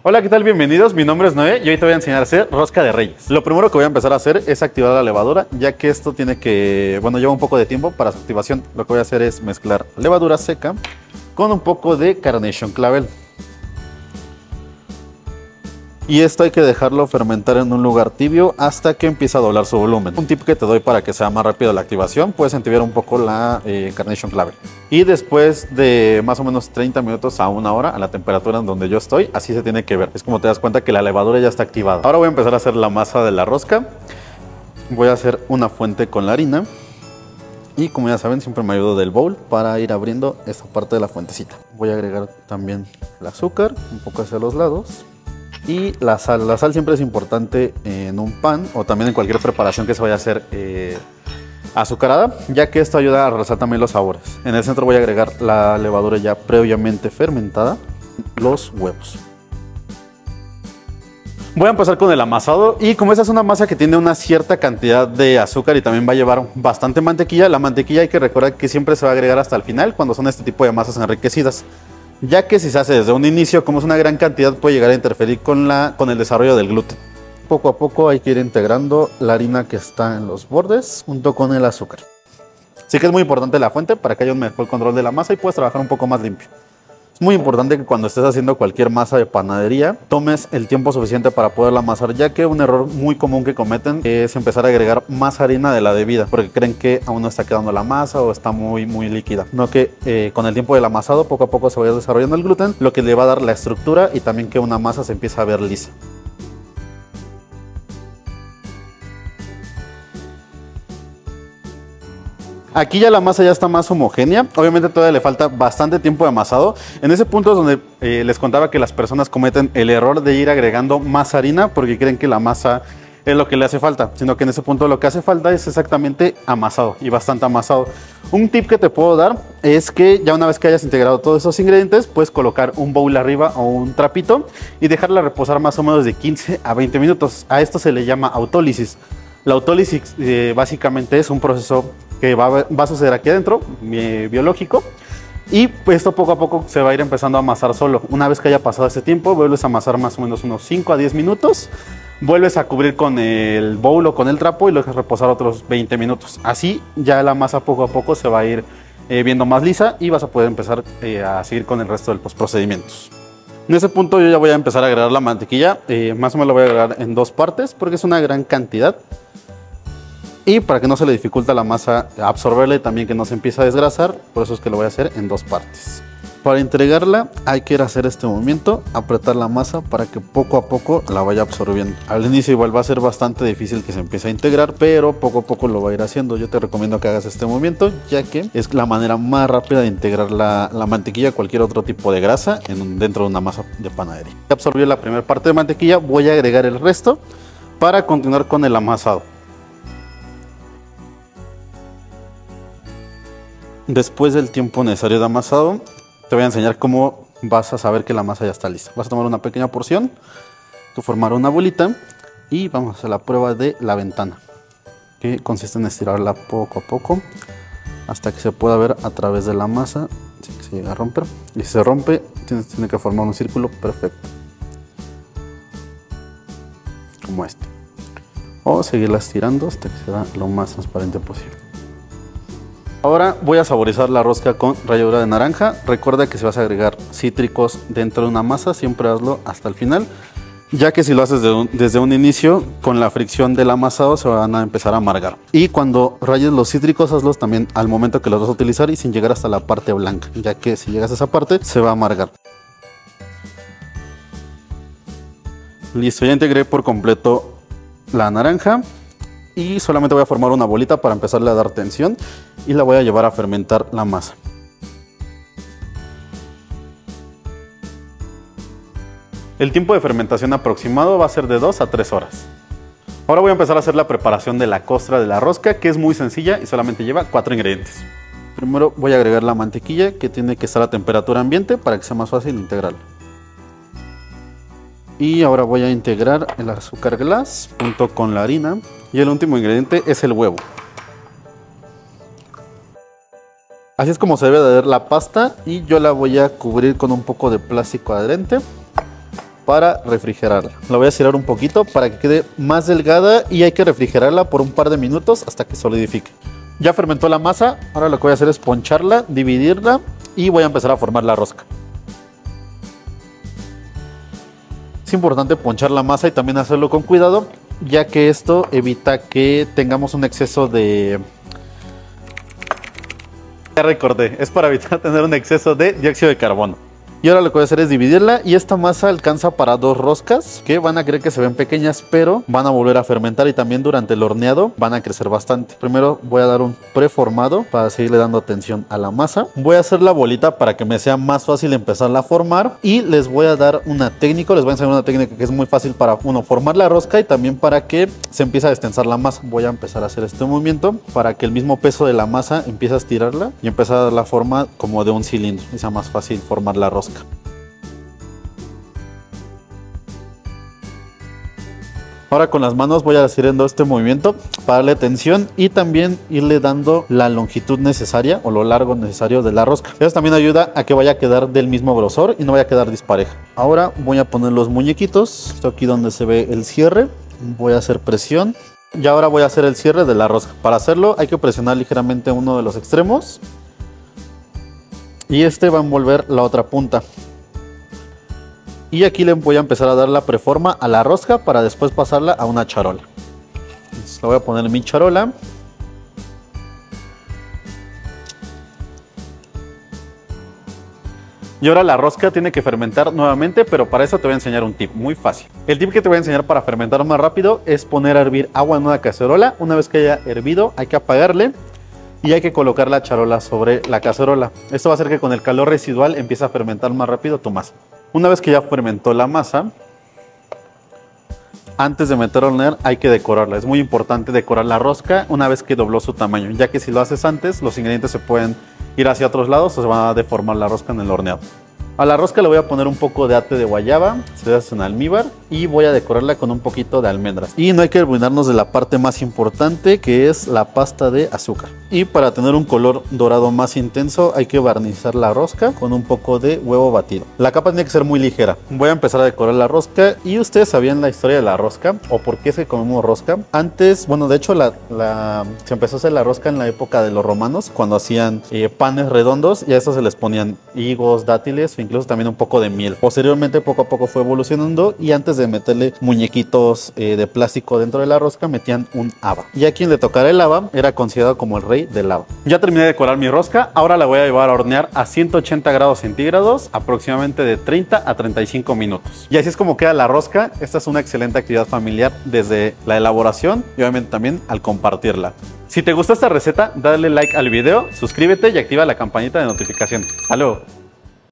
Hola, ¿qué tal? Bienvenidos, mi nombre es Noé y hoy te voy a enseñar a hacer rosca de reyes. Lo primero que voy a empezar a hacer es activar la levadura, ya que esto tiene que, lleva un poco de tiempo para su activación. Lo que voy a hacer es mezclar levadura seca con un poco de Carnation Clavel. Y esto hay que dejarlo fermentar en un lugar tibio hasta que empiece a doblar su volumen. Un tip que te doy para que sea más rápido la activación, puedes entibiar un poco la Carnation Clavel. Y después de más o menos 30 minutos a una hora, a la temperatura en donde yo estoy, así se tiene que ver. Es como te das cuenta que la levadura ya está activada. Ahora voy a empezar a hacer la masa de la rosca. Voy a hacer una fuente con la harina. Y como ya saben, siempre me ayudo del bowl para ir abriendo esta parte de la fuentecita. Voy a agregar también el azúcar, un poco hacia los lados. Y la sal. La sal siempre es importante en un pan o también en cualquier preparación que se vaya a hacer azucarada, ya que esto ayuda a realzar también los sabores. En el centro voy a agregar la levadura ya previamente fermentada, los huevos. Voy a empezar con el amasado y como esta es una masa que tiene una cierta cantidad de azúcar y también va a llevar bastante mantequilla, la mantequilla hay que recordar que siempre se va a agregar hasta el final cuando son este tipo de masas enriquecidas. Ya que si se hace desde un inicio, como es una gran cantidad, puede llegar a interferir con el desarrollo del gluten. Poco a poco hay que ir integrando la harina que está en los bordes junto con el azúcar. Sí que es muy importante la fuente para que haya un mejor control de la masa y puedas trabajar un poco más limpio. Es muy importante que cuando estés haciendo cualquier masa de panadería tomes el tiempo suficiente para poderla amasar, ya que un error muy común que cometen es empezar a agregar más harina de la debida porque creen que aún no está quedando la masa o está muy líquida. No, que con el tiempo del amasado poco a poco se vaya desarrollando el gluten, lo que le va a dar la estructura y también que una masa se empiece a ver lisa. Aquí ya la masa ya está más homogénea, obviamente todavía le falta bastante tiempo de amasado. En ese punto es donde les contaba que las personas cometen el error de ir agregando más harina porque creen que la masa es lo que le hace falta, sino que en ese punto lo que hace falta es exactamente amasado y bastante amasado. Un tip que te puedo dar es que ya una vez que hayas integrado todos esos ingredientes, puedes colocar un bowl arriba o un trapito y dejarla reposar más o menos de 15 a 20 minutos. A esto se le llama autólisis. La autólisis básicamente es un proceso que va a suceder aquí adentro, biológico, y esto poco a poco se va a ir empezando a amasar solo. Una vez que haya pasado ese tiempo, vuelves a amasar más o menos unos 5 a 10 minutos, vuelves a cubrir con el bowl o con el trapo y lo dejas reposar otros 20 minutos. Así ya la masa poco a poco se va a ir viendo más lisa y vas a poder empezar a seguir con el resto de los procedimientos. En ese punto yo ya voy a empezar a agregar la mantequilla, más o menos la voy a agregar en dos partes porque es una gran cantidad. Y para que no se le dificulta a la masa absorberla y también que no se empiece a desgrasar, por eso es que lo voy a hacer en dos partes. Para integrarla hay que ir a hacer este movimiento, apretar la masa para que poco a poco la vaya absorbiendo. Al inicio igual va a ser bastante difícil que se empiece a integrar, pero poco a poco lo va a ir haciendo. Yo te recomiendo que hagas este movimiento, ya que es la manera más rápida de integrar la mantequilla a cualquier otro tipo de grasa dentro de una masa de panadería. Ya absorbió la primera parte de mantequilla, voy a agregar el resto para continuar con el amasado. Después del tiempo necesario de amasado, te voy a enseñar cómo vas a saber que la masa ya está lista. Vas a tomar una pequeña porción, formar una bolita y vamos a hacer la prueba de la ventana, que consiste en estirarla poco a poco hasta que se pueda ver a través de la masa si se llega a romper. Y si se rompe, tiene que formar un círculo perfecto, como este. O seguirla estirando hasta que sea lo más transparente posible. Ahora voy a saborizar la rosca con ralladura de naranja. Recuerda que si vas a agregar cítricos dentro de una masa, siempre hazlo hasta el final, ya que si lo haces desde un inicio, con la fricción del amasado se van a empezar a amargar. Y cuando rayes los cítricos, hazlos también al momento que los vas a utilizar y sin llegar hasta la parte blanca, ya que si llegas a esa parte se va a amargar. Listo, ya integré por completo la naranja. Y solamente voy a formar una bolita para empezarle a dar tensión y la voy a llevar a fermentar la masa. El tiempo de fermentación aproximado va a ser de 2 a 3 horas. Ahora voy a empezar a hacer la preparación de la costra de la rosca, que es muy sencilla y solamente lleva 4 ingredientes. Primero voy a agregar la mantequilla, que tiene que estar a temperatura ambiente para que sea más fácil integrarla. Y ahora voy a integrar el azúcar glass junto con la harina. Y el último ingrediente es el huevo. Así es como se debe de ver la pasta y yo la voy a cubrir con un poco de plástico adherente para refrigerarla. La voy a estirar un poquito para que quede más delgada y hay que refrigerarla por un par de minutos hasta que solidifique. Ya fermentó la masa, ahora lo que voy a hacer es poncharla, dividirla y voy a empezar a formar la rosca. Es importante ponchar la masa y también hacerlo con cuidado, ya que esto evita que tengamos un exceso de... Ya recordé, es para evitar tener un exceso de dióxido de carbono. Y ahora lo que voy a hacer es dividirla y esta masa alcanza para 2 roscas que van a creer que se ven pequeñas, pero van a volver a fermentar y también durante el horneado van a crecer bastante. Primero voy a dar un preformado para seguirle dando atención a la masa. Voy a hacer la bolita para que me sea más fácil empezarla a formar y les voy a dar una técnica, les voy a enseñar una técnica que es muy fácil para formar la rosca y también para que se empiece a destensar la masa. Voy a empezar a hacer este movimiento para que el mismo peso de la masa empiece a estirarla y empezar a dar la forma como de un cilindro y sea más fácil formar la rosca. Ahora con las manos voy a ir haciendo este movimiento para darle tensión y también irle dando la longitud necesaria o lo largo necesario de la rosca. Eso también ayuda a que vaya a quedar del mismo grosor y no vaya a quedar dispareja. Ahora voy a poner los muñequitos, esto aquí donde se ve el cierre, voy a hacer presión y ahora voy a hacer el cierre de la rosca. Para hacerlo hay que presionar ligeramente uno de los extremos y este va a envolver la otra punta. Y aquí le voy a empezar a dar la preforma a la rosca para después pasarla a una charola. Entonces, le voy a poner mi charola. Y ahora la rosca tiene que fermentar nuevamente, pero para eso te voy a enseñar un tip muy fácil. El tip que te voy a enseñar para fermentar más rápido es poner a hervir agua en una cacerola. Una vez que haya hervido hay que apagarle y hay que colocar la charola sobre la cacerola. Esto va a hacer que con el calor residual empiece a fermentar más rápido tu masa. Una vez que ya fermentó la masa, antes de meterla a hornear hay que decorarla. Es muy importante decorar la rosca una vez que dobló su tamaño, ya que si lo haces antes, los ingredientes se pueden ir hacia otros lados o se va a deformar la rosca en el horneado. A la rosca le voy a poner un poco de ate de guayaba, cebollas en almíbar y voy a decorarla con un poquito de almendras. Y no hay que olvidarnos de la parte más importante, que es la pasta de azúcar. Y para tener un color dorado más intenso hay que barnizar la rosca con un poco de huevo batido. La capa tiene que ser muy ligera. Voy a empezar a decorar la rosca y ustedes sabían la historia de la rosca o por qué es que comemos rosca. Antes, bueno, de hecho se empezó a hacer la rosca en la época de los romanos, cuando hacían panes redondos y a eso se les ponían higos, dátiles o incluso también un poco de miel. Posteriormente poco a poco fue evolucionando y antes de meterle muñequitos de plástico dentro de la rosca metían un haba. Y a quien le tocara el haba era considerado como el rey del haba. Ya terminé de decorar mi rosca, ahora la voy a llevar a hornear a 180 grados centígrados aproximadamente de 30 a 35 minutos. Y así es como queda la rosca. Esta es una excelente actividad familiar desde la elaboración y obviamente también al compartirla. Si te gustó esta receta, dale like al video, suscríbete y activa la campanita de notificación. ¡Hasta luego!